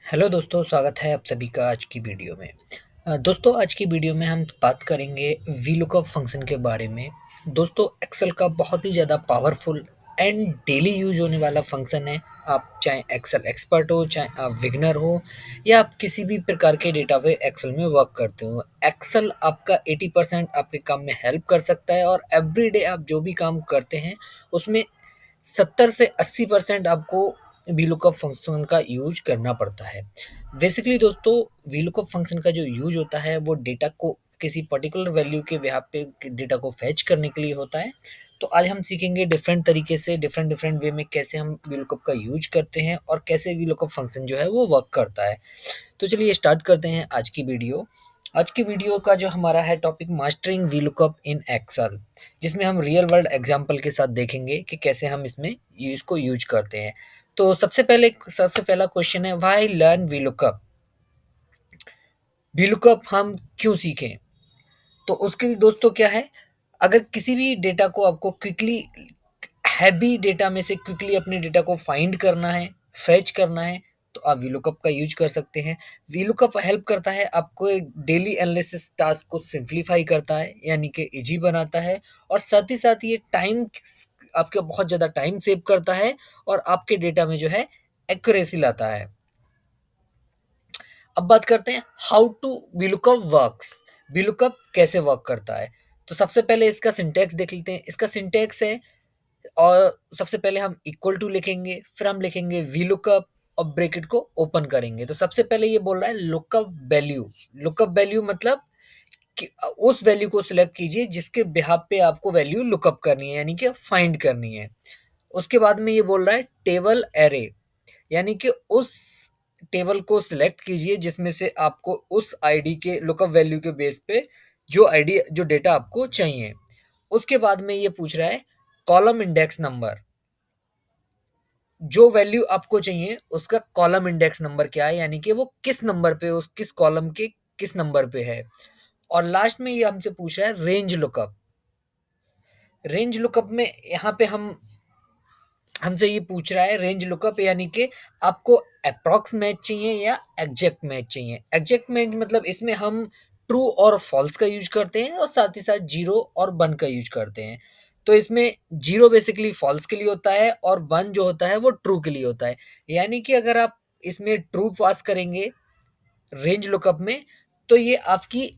Hello दोस्तों, स्वागत है आप सभी का आज की वीडियो में। दोस्तों, आज की वीडियो में हम बात करेंगे वीलुकअप फंक्शन के बारे में। दोस्तों, एक्सेल का बहुत ही ज़्यादा पावरफुल एंड डेली यूज होने वाला फंक्शन है। आप चाहे एक्सेल एक्सपर्ट हो, चाहे आप बिगिनर हो, या आप किसी भी प्रकार के डेटा पे एक्सेल में वर्क करते हो, एक्सेल आपका 80% आपके काम में हेल्प कर सकता है। और एवरीडे आप जो भी काम करते हैं उसमें 70 से 80% आपको वीलुकअप फंक्शन का यूज करना पड़ता है। बेसिकली दोस्तों, वीलुकअप फंक्शन का जो यूज होता है वो डेटा को किसी पर्टिकुलर वैल्यू के बिहाफ पे डेटा को फैच करने के लिए होता है। तो आज हम सीखेंगे डिफरेंट तरीके से, डिफरेंट डिफरेंट वे में कैसे हम वीलुकअप का यूज करते हैं और कैसे वीलुकअप फंक्शन जो है वो वर्क करता है। तो चलिए स्टार्ट करते हैं आज की वीडियो। आज की वीडियो का जो हमारा है topic, mastering VLOOKUP in Excel, जिसमें हम रियल वर्ल्ड एग्जांपल के साथ देखेंगे कि कैसे हम इसमें इसको यूज करते हैं। तो सबसे पहला क्वेश्चन है, व्हाई लर्न वीलुकअप। वीलुकअप हम क्यों सीखें? तो उसके लिए दोस्तों क्या है, अगर किसी भी डेटा को आपको क्विकली, हैवी डेटा में से क्विकली अपने डेटा को फाइंड करना है, फैच करना है, तो आप वीलुकअप का यूज कर सकते हैं। वीलुकअप हेल्प करता है आपको डेली एनालिसिस टास्क को सिंप्लीफाई करता है, यानी कि इजी बनाता है। और साथ ही साथ ये टाइम, आपका बहुत ज़्यादा टाइम सेव करता है और आपके डेटा में जो है एक्यूरेसी लाता है। अब बात करते हैं how to VLOOKUP works. VLOOKUP कैसे वर्क करता है? तो सबसे पहले इसका सिंटैक्स देख लेते हैं। इसका सिंटैक्स है, और सबसे पहले हम इक्वल टू लिखेंगे, फिर हम लिखेंगे वीलुकअप और ब्रैकेट को ओपन करेंगे। तो सबसे पहले ये बोल रहा है लुकअप वैल्यू। लुकअप वैल्यू मतलब कि उस वैल्यू को सिलेक्ट कीजिए जिसके बिहाफ पे आपको वैल्यू लुकअप करनी है, यानी कि फाइंड करनी है। उसके बाद में ये बोल रहा है टेबल एरे, यानी कि उस टेबल को सिलेक्ट कीजिए जिसमें से आपको उस आईडी के लुकअप वैल्यू के बेस पे जो आईडी, जो डेटा आपको चाहिए। उसके बाद में ये पूछ रहा है कॉलम इंडेक्स नंबर। जो वैल्यू आपको चाहिए उसका कॉलम इंडेक्स नंबर क्या है, यानी कि वो किस नंबर पे, उस किस कॉलम के किस नंबर पे है। और लास्ट में ये हमसे पूछ रहा है रेंज लुकअप। रेंज लुकअप में यहाँ पे हमसे ये पूछ रहा है रेंज लुकअप, यानी कि आपको अप्रॉक्स मैच चाहिए या एग्जैक्ट मैच चाहिए। एग्जैक्ट मैच मतलब इसमें हम ट्रू और फॉल्स का यूज करते हैं और साथ ही साथ जीरो और वन का यूज करते हैं। तो इसमें जीरो बेसिकली फॉल्स के लिए होता है और वन जो होता है वो ट्रू के लिए होता है। यानी कि अगर आप इसमें ट्रू पास करेंगे रेंज लुकअप में, तो ये आपकी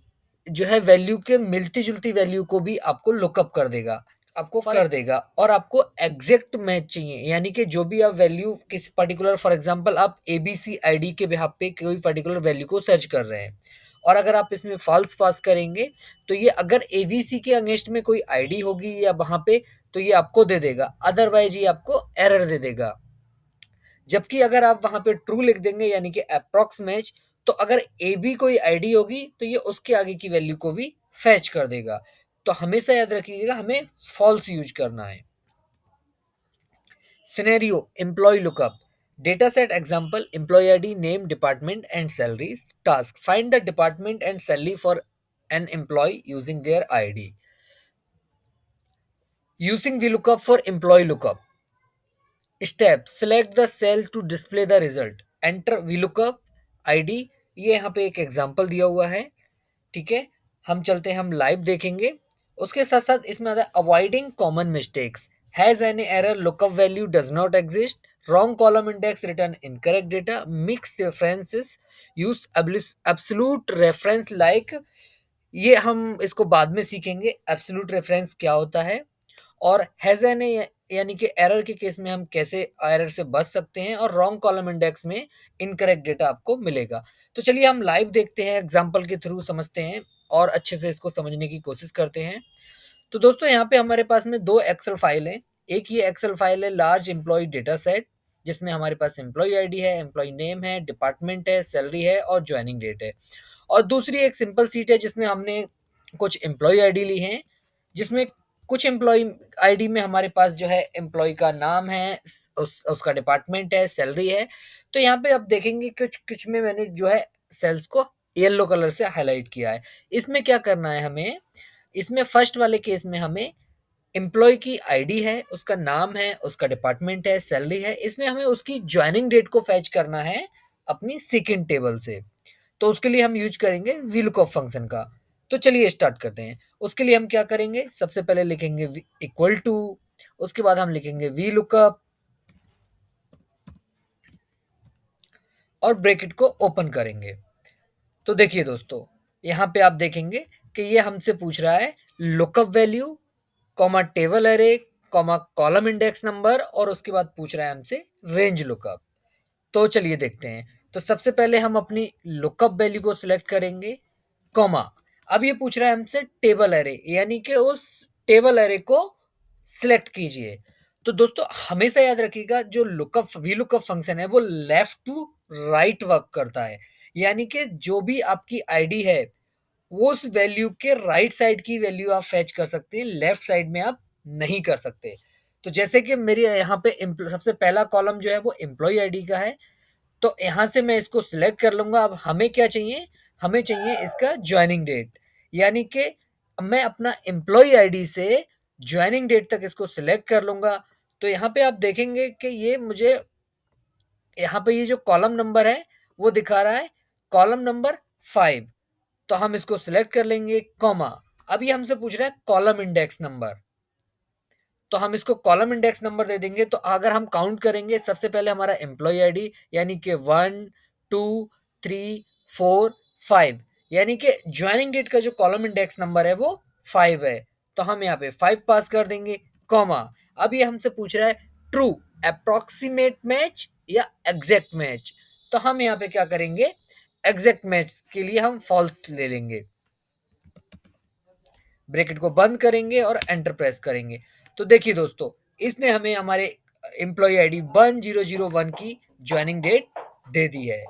जो है वैल्यू के मिलती जुलती वैल्यू को भी आपको लुकअप कर देगा, आपको कर देगा। और आपको एग्जैक्ट मैच चाहिए, यानी कि जो भी आप वैल्यू किस पर्टिकुलर, फॉर एग्जांपल आप एबीसी आईडी के बिहाफ पे कोई पर्टिकुलर वैल्यू को सर्च कर रहे हैं, और अगर आप इसमें फॉल्स पास करेंगे तो ये अगर एबीसी के अगेंस्ट में कोई आईडी होगी या वहां पे, तो ये आपको दे देगा, अदरवाइज ये आपको एरर दे देगा। जबकि अगर आप वहां पे ट्रू लिख देंगे, यानी कि अप्रॉक्स मैच, तो अगर ए बी कोई आईडी होगी तो ये उसके आगे की वैल्यू को भी फैच कर देगा। तो हमेशा याद रखिएगा, हमें फॉल्स यूज करना है। Scenario employee lookup. Data set example employee ID, name, department and salaries. Task find the department and salary for an employee using their ID. Using VLOOKUP for employee lookup. Step select the cell to display the result, enter VLOOKUP ID. ये यहाँ पे एक example दिया हुआ है, ठीक है। हम चलते हैं, हम लाइव देखेंगे। उसके साथ साथ इसमें आता है avoiding common mistakes, has any error, lookup value does not exist, wrong column index, return incorrect data, mix references, use absolute reference like. ये हम इसको बाद में सीखेंगे एब्सोल्यूट रेफरेंस क्या होता है। और हैज एन, यानी कि एरर के केस में हम कैसे एरर से बच सकते हैं, और रॉन्ग कॉलम इंडेक्स में इनकरेक्ट डेटा आपको मिलेगा। तो चलिए हम लाइव देखते हैं, एग्जांपल के थ्रू समझते हैं और अच्छे से इसको समझने की कोशिश करते हैं। तो दोस्तों, यहाँ पे हमारे पास में दो एक्सेल फाइल है। एक ये एक्सेल फाइल है लार्ज एम्प्लॉय डेटा सेट, जिसमें हमारे पास एम्प्लॉय आईडी है, एम्प्लॉय नेम है, डिपार्टमेंट है, सैलरी है और ज्वाइनिंग डेट है। और दूसरी एक सिंपल सीट है जिसमें हमने कुछ एम्प्लॉय आईडी ली है, जिसमें कुछ एम्प्लॉय आईडी में हमारे पास जो है एम्प्लॉय का नाम है, उसका डिपार्टमेंट है, सैलरी है। तो यहाँ पे आप देखेंगे कुछ कुछ में मैंने जो है सेल्स को येलो कलर से हाईलाइट किया है। इसमें क्या करना है हमें, इसमें फर्स्ट वाले केस में हमें एम्प्लॉय की आईडी है, उसका नाम है, उसका डिपार्टमेंट है, सैलरी है, इसमें हमें उसकी ज्वाइनिंग डेट को फैच करना है अपनी सेकंड टेबल से। तो उसके लिए हम यूज करेंगे वीलुकअप फंक्शन का। तो चलिए स्टार्ट करते हैं। उसके लिए हम क्या करेंगे, सबसे पहले लिखेंगे इक्वल टू, उसके बाद हम लिखेंगे वीलुकअप और ब्रैकेट को ओपन करेंगे। तो देखिए दोस्तों, यहाँ पे आप देखेंगे कि ये हमसे पूछ रहा है lookup value, comma table array, comma column index number, और उसके बाद पूछ रहा है हमसे रेंज लुकअप। तो चलिए देखते हैं। तो सबसे पहले हम अपनी लुकअप वैल्यू को सिलेक्ट करेंगे, कॉमा। अब ये पूछ रहा है हमसे टेबल एरे, यानी कि उस टेबल एरे को सिलेक्ट कीजिए। तो दोस्तों हमेशा याद रखिएगा, जो लुकअप वी लुकअप फंक्शन है वो लेफ्ट टू राइट वर्क करता है, यानी कि जो भी आपकी आईडी है वो उस वैल्यू के राइट साइड की वैल्यू आप फैच कर सकते हैं, लेफ्ट साइड में आप नहीं कर सकते। तो जैसे कि मेरे यहाँ पे सबसे पहला कॉलम जो है वो एम्प्लॉय आईडी का है, तो यहाँ से मैं इसको सिलेक्ट कर लूंगा। अब हमें क्या चाहिए, हमें चाहिए इसका ज्वाइनिंग डेट, यानी कि मैं अपना एम्प्लॉय आईडी से ज्वाइनिंग डेट तक इसको सिलेक्ट कर लूंगा। तो यहाँ पे आप देखेंगे कि ये मुझे यहाँ पे ये जो कॉलम नंबर है वो दिखा रहा है कॉलम नंबर 5। तो हम इसको सिलेक्ट कर लेंगे, कॉमा। अब ये हमसे पूछ रहा है कॉलम इंडेक्स नंबर, तो हम इसको कॉलम इंडेक्स नंबर दे देंगे। तो अगर हम काउंट करेंगे, सबसे पहले हमारा एम्प्लॉय आईडी यानी कि 1 2 3 4 5, यानी कि ज्वाइनिंग डेट का जो कॉलम इंडेक्स नंबर है वो 5 है। तो हम यहाँ पे 5 पास कर देंगे, कॉमा। अब ये हमसे पूछ रहा है ट्रू, अप्रोक्सीमेट मैच या एग्जैक्ट मैच। तो हम यहाँ पे क्या करेंगे, एग्जैक्ट मैच के लिए हम फॉल्स ले लेंगे, ब्रैकेट को बंद करेंगे और एंटर प्रेस करेंगे। तो देखिए दोस्तों, इसने हमें हमारे एम्प्लॉय आईडी 1001 की ज्वाइनिंग डेट दे दी है।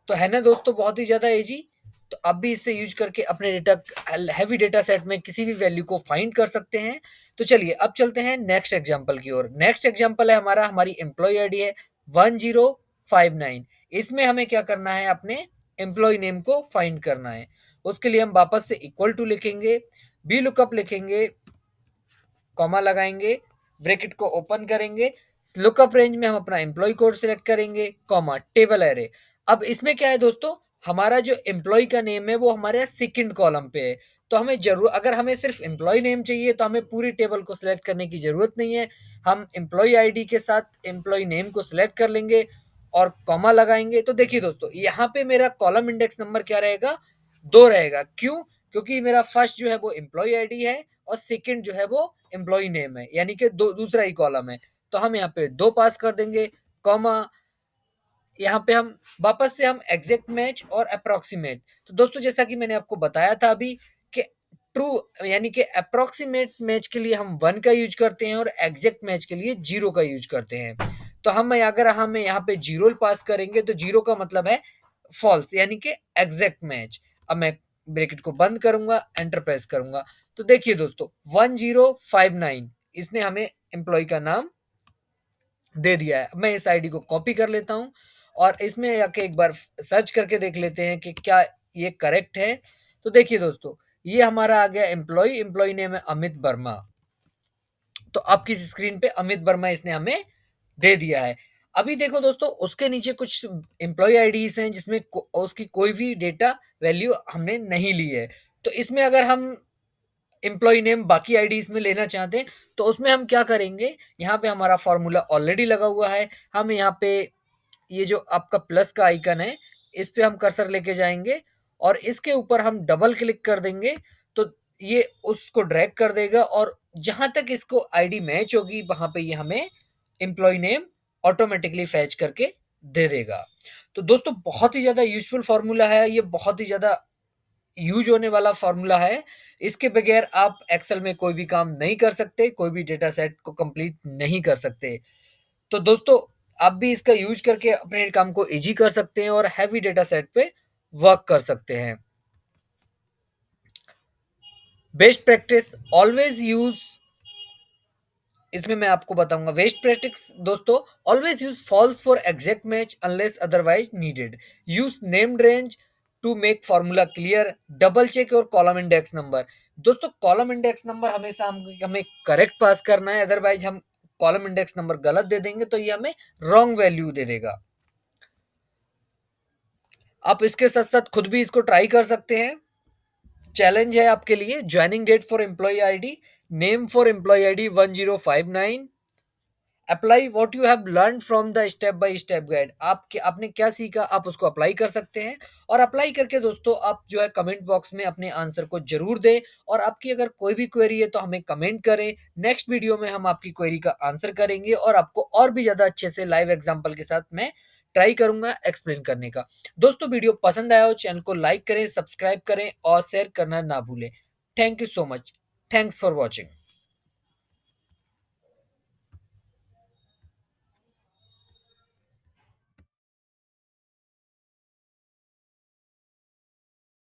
तो है ना दोस्तों, बहुत ही ज्यादा इजी। तो अब भी इससे यूज करके अपने डेटा, हैवी डेटा सेट में किसी भी वैल्यू को फाइंड कर सकते हैं। तो चलिए अब चलते हैं नेक्स्ट एग्जांपल की ओर। नेक्स्ट एग्जांपल है हमारा, हमारी एम्प्लॉय आईडी है 1059। इसमें हमें क्या करना है, अपने एम्प्लॉय नेम को फाइंड करना है। उसके लिए हम वापस से इक्वल टू लिखेंगे, बी लुकअप लिखेंगे, कॉमा लगाएंगे, ब्रैकेट को ओपन करेंगे, लुकअप रेंज में हम अपना एम्प्लॉय कोड सिलेक्ट करेंगे, कॉमा टेबल एरे। अब इसमें क्या है दोस्तों, हमारा जो एम्प्लॉय का नेम है वो हमारे सेकंड कॉलम पे है। तो हमें जरूर, अगर हमें सिर्फ एम्प्लॉय नेम चाहिए तो हमें पूरी टेबल को सिलेक्ट करने की जरूरत नहीं है। हम एम्प्लॉय आईडी के साथ एम्प्लॉय नेम को सिलेक्ट कर लेंगे और कॉमा लगाएंगे। तो देखिए दोस्तों, यहाँ पे मेरा कॉलम इंडेक्स नंबर क्या रहेगा, 2 रहेगा। क्यों? क्योंकि मेरा फर्स्ट जो है वो एम्प्लॉय आईडी है और सेकंड जो है वो एम्प्लॉय नेम है, यानी कि दूसरा ही कॉलम है। तो हम यहाँ पे 2 पास कर देंगे, कॉमा। यहाँ पे हम वापस से हम एग्जैक्ट मैच और अप्रोक्सीमेट। तो दोस्तों जैसा कि मैंने आपको बताया था अभी कि ट्रू यानी कि अप्रोक्सीमेट मैच के लिए हम 1 का यूज करते हैं और एग्जैक्ट मैच के लिए 0 का यूज करते हैं। तो हम अगर हम यहाँ पे 0 पास करेंगे तो 0 का मतलब है फॉल्स, यानी कि एग्जैक्ट मैच। अब मैं ब्रैकेट को बंद करूंगा, एंटर प्रेस करूंगा। तो देखिए दोस्तों, 1059 इसने हमें एम्प्लॉय का नाम दे दिया है। मैं इस आईडी को कॉपी कर लेता हूँ और इसमें जाके एक बार सर्च करके देख लेते हैं कि क्या ये करेक्ट है। तो देखिए दोस्तों, ये हमारा आ गया एम्प्लॉय, एम्प्लॉय नेम है अमित वर्मा। तो आपकी स्क्रीन पे अमित वर्मा इसने हमें दे दिया है। अभी देखो दोस्तों, उसके नीचे कुछ एम्प्लॉय आईडीज हैं जिसमें उसकी कोई भी डेटा वैल्यू हमने नहीं ली है। तो इसमें अगर हम एम्प्लॉय नेम बाकी आईडीज में लेना चाहते हैं तो उसमें हम क्या करेंगे, यहाँ पे हमारा फॉर्मूला ऑलरेडी लगा हुआ है। हम यहाँ पे ये जो आपका प्लस का आइकन है, इस पे हम कर्सर लेके जाएंगे और इसके ऊपर हम डबल क्लिक कर देंगे। तो ये उसको ड्रैग कर देगा और जहां तक इसको आईडी मैच होगी वहां पे ये हमें एम्प्लॉय नेम ऑटोमेटिकली फैच करके दे देगा। तो दोस्तों बहुत ही ज्यादा यूजफुल फॉर्मूला है ये, बहुत ही ज्यादा यूज होने वाला फॉर्मूला है। इसके बगैर आप एक्सेल में कोई भी काम नहीं कर सकते, कोई भी डेटा सेट को कंप्लीट नहीं कर सकते। तो दोस्तों आप भी इसका यूज करके अपने काम को इजी कर सकते हैं और हैवी डेटा सेट पे वर्क कर सकते हैं। बेस्ट प्रैक्टिस ऑलवेज यूज, इसमें मैं आपको बताऊंगा बेस्ट प्रैक्टिस दोस्तों, always use false for exact match unless otherwise needed. Use named range to make formula clear, double check और कॉलम इंडेक्स नंबर। दोस्तों कॉलम इंडेक्स नंबर हमेशा हमें करेक्ट पास करना है, अदरवाइज हम कॉलम इंडेक्स नंबर गलत दे देंगे तो ये हमें रॉन्ग वैल्यू दे देगा। आप इसके साथ-साथ खुद भी इसको ट्राई कर सकते हैं। चैलेंज है आपके लिए, joining date for employee ID, name for employee ID 1059, apply what you have learned from the step by step guide. आपने क्या सीखा, आप उसको अप्लाई कर सकते हैं। और अप्लाई करके दोस्तों आप जो है कमेंट बॉक्स में अपने आंसर को जरूर दें। और आपकी अगर कोई भी क्वेरी है तो हमें कमेंट करें। नेक्स्ट वीडियो में हम आपकी क्वेरी का आंसर करेंगे और आपको और भी ज्यादा अच्छे से लाइव एग्जाम्पल के साथ मैं ट्राई करूंगा एक्सप्लेन करने का। दोस्तों वीडियो पसंद आया हो, चैनल को लाइक करें, सब्सक्राइब करें और शेयर करना ना भूलें। Thank you so much. Thanks for watching.